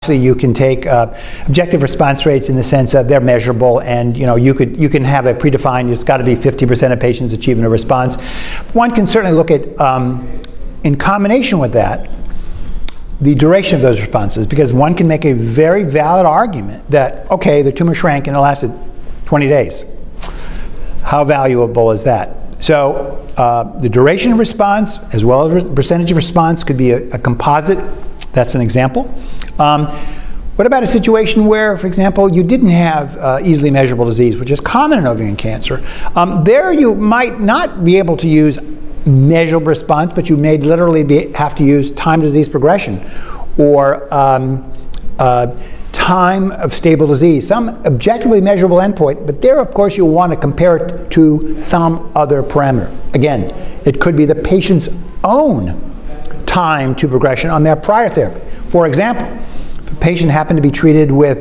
You can take objective response rates in the sense of they're measurable, and you can have a predefined. It's got to be 50% of patients achieving a response. One can certainly look at, in combination with that, the duration of those responses, because one can make a very valid argument that okay, the tumor shrank and it lasted 20 days. How valuable is that? So the duration of response as well as percentage of response could be a composite. That's an example. What about a situation where, for example, you didn't have easily measurable disease, which is common in ovarian cancer? There you might not be able to use measurable response, but you may literally have to use time to disease progression or time of stable disease, some objectively measurable endpoint, but there, of course, you'll want to compare it to some other parameter. Again, it could be the patient's own time to progression on their prior therapy. For example, if a patient happened to be treated with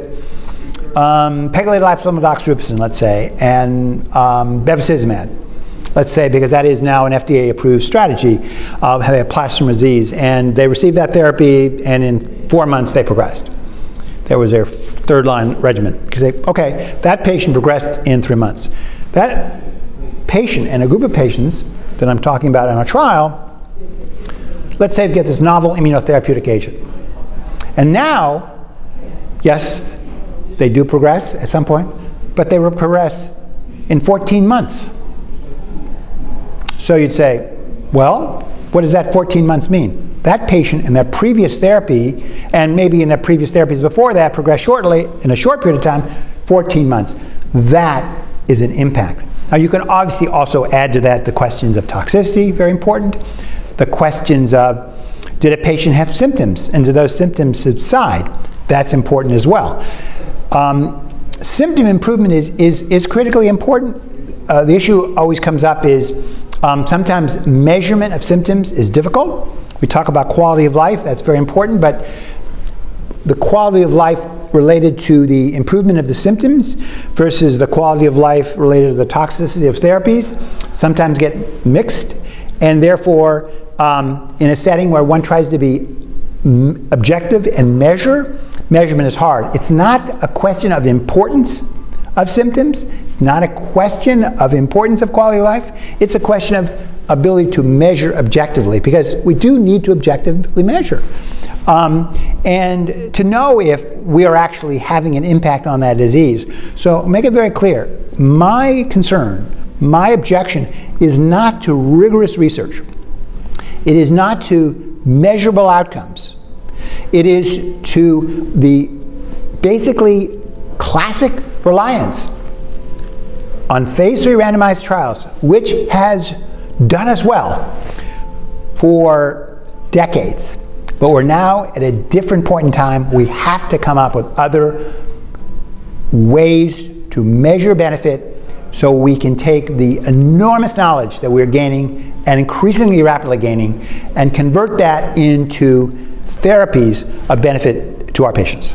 pegylated liposomal doxorubicin, let's say, and bevacizumab, let's say, because that is now an FDA-approved strategy of having a platinum disease, and they received that therapy, and in 4 months they progressed. That was their third-line regimen. Because okay, that patient progressed in 3 months. That patient and a group of patients that I'm talking about in our trial, let's say we get this novel immunotherapeutic agent. And now, yes, they do progress at some point, but they will progress in 14 months. So you'd say, well, what does that 14 months mean? That patient in their previous therapy, and maybe in their previous therapies before that, progressed shortly, in a short period of time, 14 months. That is an impact. Now you can obviously also add to that the questions of toxicity, very important. The questions of, did a patient have symptoms, and do those symptoms subside? That's important as well. Symptom improvement is critically important. The issue always comes up is sometimes measurement of symptoms is difficult. We talk about quality of life, that's very important, but the quality of life related to the improvement of the symptoms versus the quality of life related to the toxicity of therapies sometimes get mixed, and therefore in a setting where one tries to be objective and measurement is hard. It's not a question of importance of symptoms. It's not a question of importance of quality of life. It's a question of ability to measure objectively, because we do need to objectively measure. And to know if we are actually having an impact on that disease. So make it very clear, my concern, my objection is not to rigorous research. It is not to measurable outcomes. It is to the basically classic reliance on phase 3 randomized trials, which has done us well for decades. But we're now at a different point in time. We have to come up with other ways to measure benefit so we can take the enormous knowledge that we're gaining and increasingly rapidly gaining and convert that into therapies of benefit to our patients.